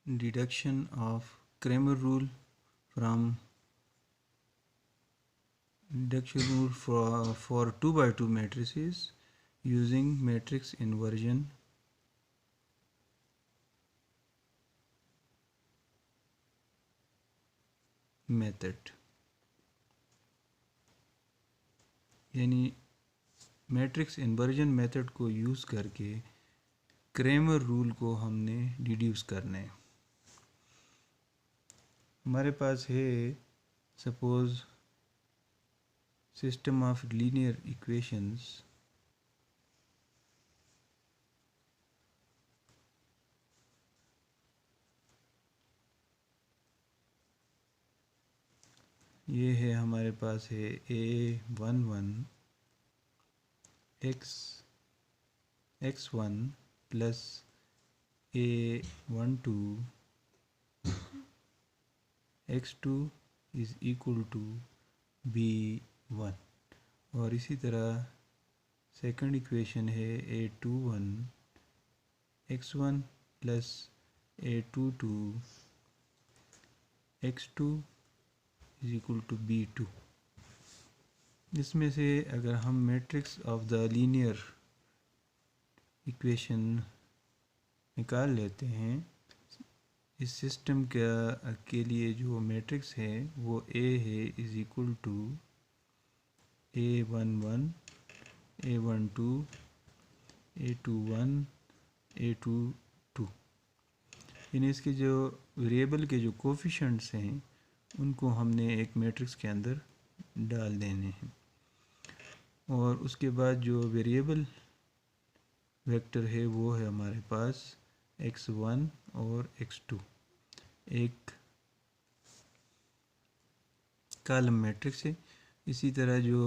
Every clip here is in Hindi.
deduction of Cramer rule from deduction rule for 2 by 2 matrices using matrix inversion method. यानी मैट्रिक्स इन्वर्जन मेथड को यूज़ करके क्रेमर रूल को हमने डिड्यूस करना है। हमारे पास है suppose system of linear equations ये है, हमारे पास है A11 x1 plus A12 x2 is equal to B1। और इसी तरह सेकंड इक्वेशन है A21 x1 plus A22 x2 is equal to B2। इसमें से अगर हम matrix of the linear equation निकाल लेते हैं, इस सिस्टम के लिए जो मैट्रिक्स है वो A है is equal to A11 A12 A21 A22। यानी इसके जो वेरिएबल के जो कोफिशेंट्स हैं उनको हमने एक मैट्रिक्स के अंदर डाल देने हैं, और उसके बाद जो वेरिएबल वेक्टर है वो है हमारे पास x1 और x2। एक कॉलम मैट्रिक्स है। इसी तरह जो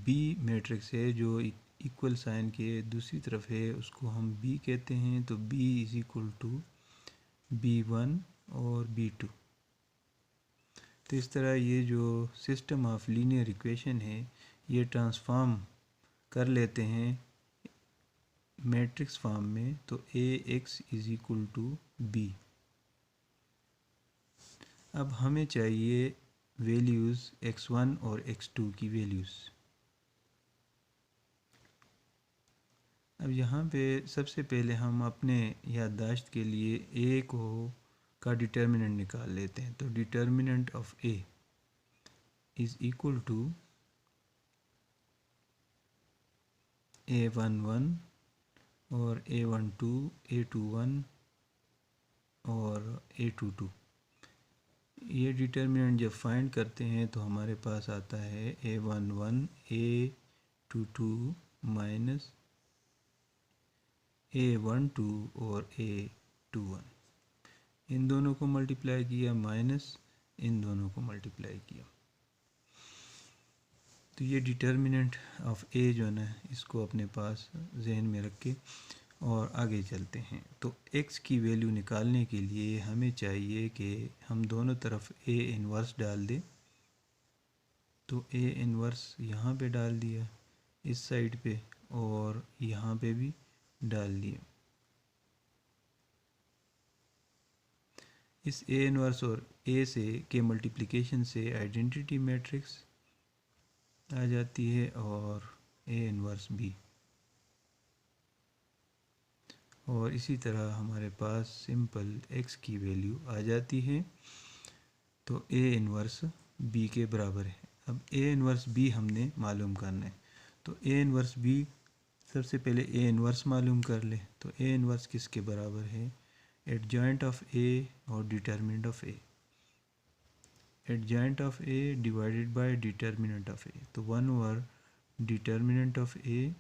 B मैट्रिक्स है जो इक्वल साइन के दूसरी तरफ है उसको हम B कहते हैं, तो B is equal to B1 और B2। तो इस तरह ये जो सिस्टम ऑफ लीनियर इक्वेशन है ये ट्रांसफॉर्म कर लेते हैं मैट्रिक्स फॉर्म में, तो Ax is equal to B। अब हमें चाहिए वैल्यूज़ x1 और x2 की वैल्यूज़। अब यहाँ पे सबसे पहले हम अपने याददाश्त के लिए A का डिटर्मिनेंट निकाल लेते हैं। तो determinant of A is equal to A11 और A12 A21 और A22। ये डिटर्मिनेंट जब फाइंड करते हैं तो हमारे पास आता है A11 A22 माइनस A12 और A21। इन दोनों को मल्टीप्लाई किया माइनस इन दोनों को मल्टीप्लाई किया, तो ये डिटर्मिनेंट ऑफ A जो है ना इसको अपने पास जहन में रख के और आगे चलते हैं। तो x की वैल्यू निकालने के लिए हमें चाहिए कि हम दोनों तरफ A इन्वर्स डाल दें। तो A इन्वर्स यहाँ पे डाल दिया इस साइड पे और यहाँ पे भी डाल दिया। इस A इन्वर्स और A से के मल्टीप्लिकेशन से आइडेंटिटी मैट्रिक्स आ जाती है और A इन्वर्स B, और इसी तरह हमारे पास सिंपल x की वैल्यू आ जाती है। तो A इन्वर्स B के बराबर है। अब A इन्वर्स B हमने मालूम करना है, तो A इन्वर्स B सबसे पहले A इन्वर्स मालूम कर ले। तो A इन्वर्स किसके बराबर है? एडजॉइंट ऑफ A और determinant of A। Adjoint of A divided by determinant of A, तो 1 ओवर डिटर्मिनेंट ऑफ A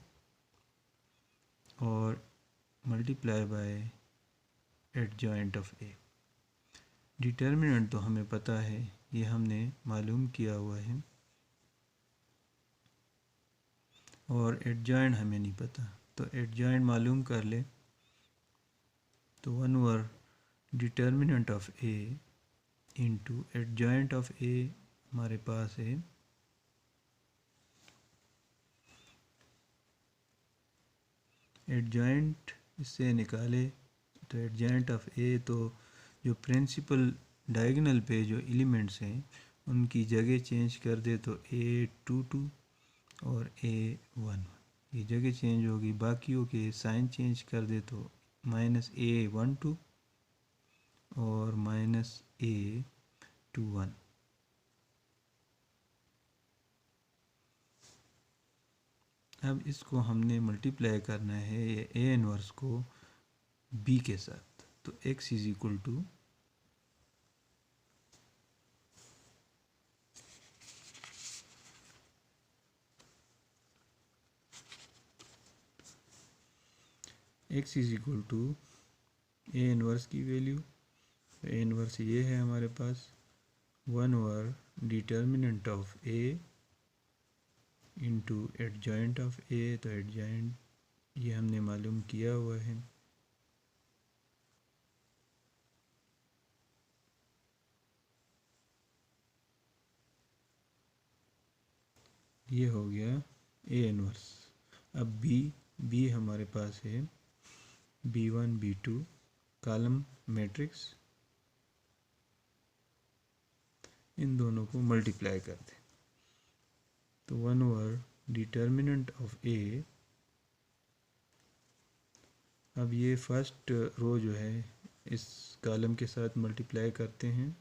और multiply by adjoint of A। Determinant तो हमें पता है, ये हमने मालूम किया हुआ है, और एडजॉइंट हमें नहीं पता, तो एडजॉइंट मालूम कर ले। तो 1 over determinant of A into adjoint of A हमारे पास है एडजॉइंट, इससे निकाले तो एडजॉइंट ऑफ A, तो जो प्रिंसिपल डायगोनल पे जो एलिमेंट्स हैं उनकी जगह चेंज कर दे तो A22 और A11 ये जगह चेंज होगी, बाकियों के साइन चेंज कर दे तो -A12 और -A21। अब इसको हमने मल्टीप्लाई करना है A इनवर्स को B के साथ, तो x is equal to x is equal to A inverse की वैल्यू, A इनवर्स ये है हमारे पास 1/, determinant of A into adjoint of A, तो एडजॉइंट ये हमने मालूम किया हुआ है, ये हो गया A इनवर्स। अब B हमारे पास है B1 B2 कॉलम मैट्रिक्स, इन दोनों को मल्टीप्लाई कर दें तो 1/, डिटर्मिनेंट ऑफ A। अब ये फर्स्ट रो जो है इस कॉलम के साथ मल्टीप्लाई करते हैं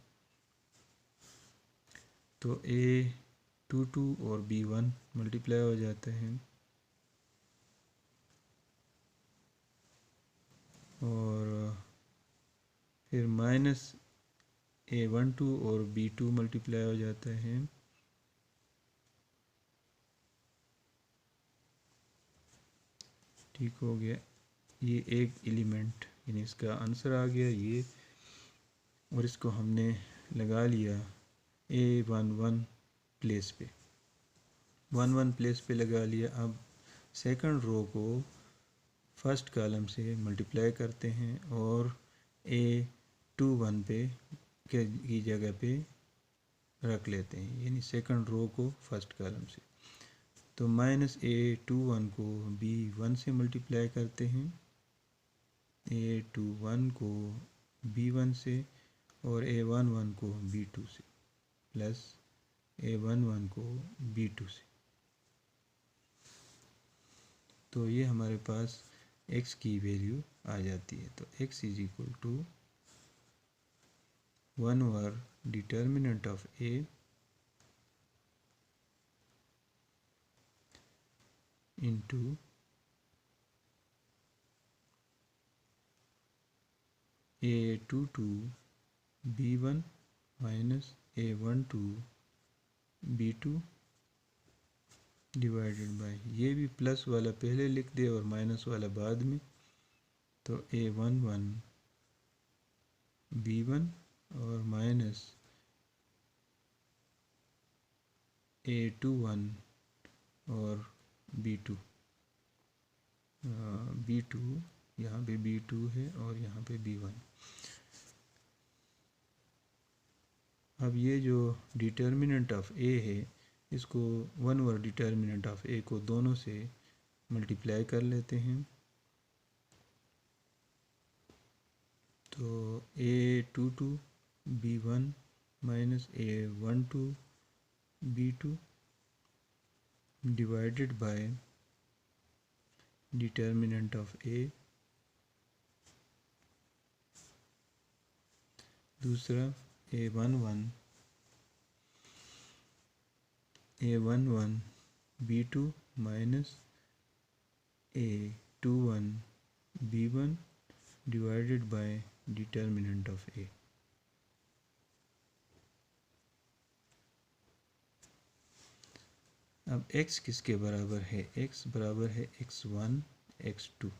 तो A22 और B1 मल्टीप्लाई हो जाते हैं और फिर -A12 और B2 मल्टीप्लाई हो जाते हैं, ठीक हो गया। ये एक एलिमेंट यानी इसका आंसर आ गया ये, और इसको हमने लगा लिया A11 प्लेस पे, 11 प्लेस पे लगा लिया। अब सेकंड रो को फर्स्ट कॉलम से मल्टीप्लाई करते हैं और A21 पे की जगह पे रख लेते हैं, यानी सेकंड रो को फर्स्ट कॉलम से, तो -A21 को B1 से मल्टीप्लाई करते हैं, A21 को B1 से और A11 को B2 से, प्लस A11 को B2 से, तो ये हमारे पास x की वैल्यू आ जाती है। तो x is equal to 1/, determinant of A into A22 B1 minus A12 B2 divided by, ये भी प्लस वाला पहले लिख दे और माइनस वाला बाद में, तो A11 B1 और माइनस A21 और B2, B2 यहाँ पे B2 है और यहाँ पे B1। अब ये जो डिटर्मिनेंट ऑफ A है इसको 1/, डिटर्मिनेंट ऑफ A को दोनों से मल्टीप्लाई कर लेते हैं, तो A22 B1 minus A12 B2 divided by determinant of A, दूसरा A11 B2 minus A21 B1 divided by determinant of A। अब x किसके बराबर है, x बराबर है x1 x2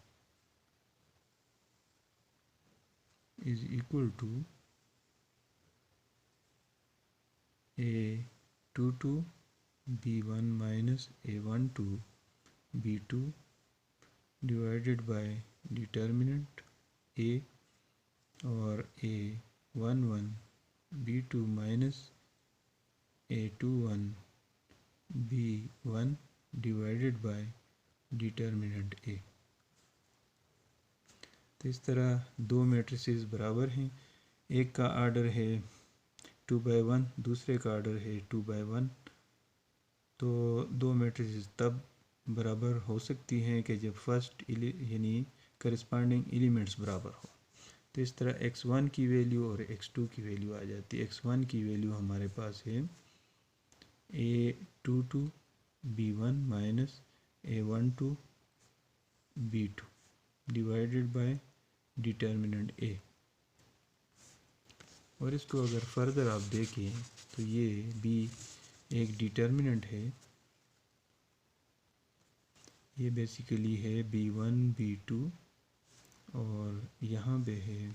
is equal to A22 B1 minus A12 B2 divided by determinant A और A11 B2 minus A21 B1 divided by determinant A। तो इस तरह दो मैट्रिसेस बराबर हैं, एक का आर्डर है 2/1, दूसरे का आर्डर है 2/1। तो दो मैट्रिसेस तब बराबर हो सकती हैं कि जब फर्स्ट यानी करस्पॉन्डिंग एलिमेंट्स बराबर हो। तो इस तरह x1 की वैल्यू और x2 की वैल्यू आ जाती है। x1 की वैल्यू हमारे पास है a22 b1 minus a12 b2 divided by determinant a। और इसको अगर फर्दर आप देखें तो ये b एक डिटर्मिनेंट है, ये बेसिकली है b1 b2 और यहाँ पे है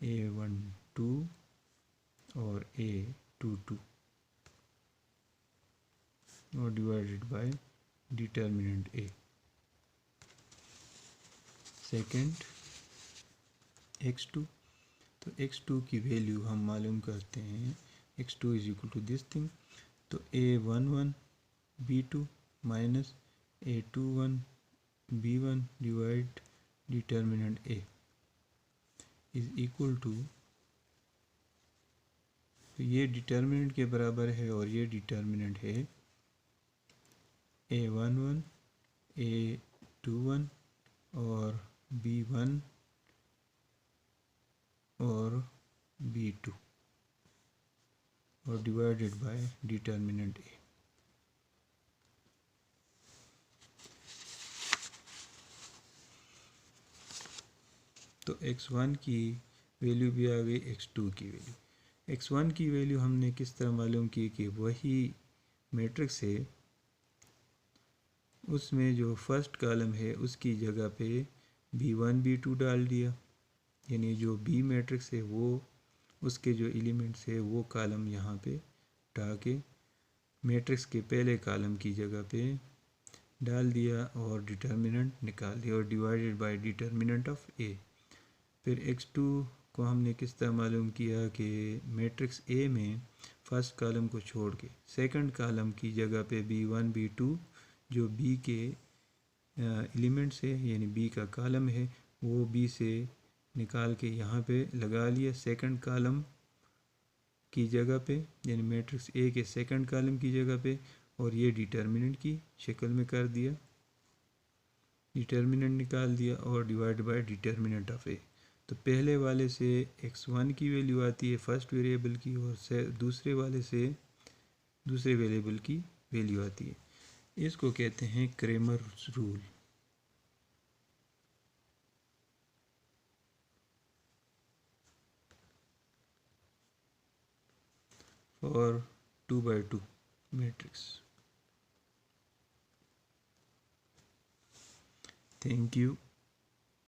a12 और a22 और divided by determinant a। Second x2, तो x2 की वैल्यू हम मालूम करते हैं x2 is equal to this thing. तो a11 b2 minus a21 b1 divide determinant a is equal to, तो ये डिटर्मिनेंट के बराबर है और ये डिटर्मिनेंट है a11 a21 और b1 और b2 और डिवाइडेड बाय डिटर्मिनेंट a। तो x1 की वैल्यू भी आ गई, x2 की वैल्यू। x1 की वैल्यू हमने किस तरह मालूम की कि वही मैट्रिक्स है, उसमें जो फर्स्ट कॉलम है उसकी जगह पे b1 b2 डाल दिया, यानी जो b मैट्रिक्स है वो उसके जो एलिमेंट्स है वो कॉलम यहाँ पे उठा के मैट्रिक्स के पहले कॉलम की जगह पे डाल दिया और डिटर्मिनेंट निकाल दिया और divided by determinant of a। फिर x2 को हमने किस तरह मालूम किया कि मैट्रिक्स a में फर्स्ट कॉलम को छोड़ के सेकंड कॉलम की जगह पे b1 b2 जो b के एलिमेंट्स है यानी b का कॉलम है वो b से निकाल के यहाँ पे लगा लिया सेकंड कॉलम की जगह पे, यानी मैट्रिक्स a के सेकंड कॉलम की जगह पे, और ये डिटर्मिनेंट की शक्ल में कर दिया, डिटर्मिनेंट निकाल दिया और divide by determinant of a। तो पहले वाले से x1 की वैल्यू आती है फर्स्ट वेरिएबल की और से दूसरे वाले से दूसरे वेरिएबल की वैल्यू आती है। इसको कहते हैं क्रेमर रूल। और 2/2 मैट्रिक्स। Thank you.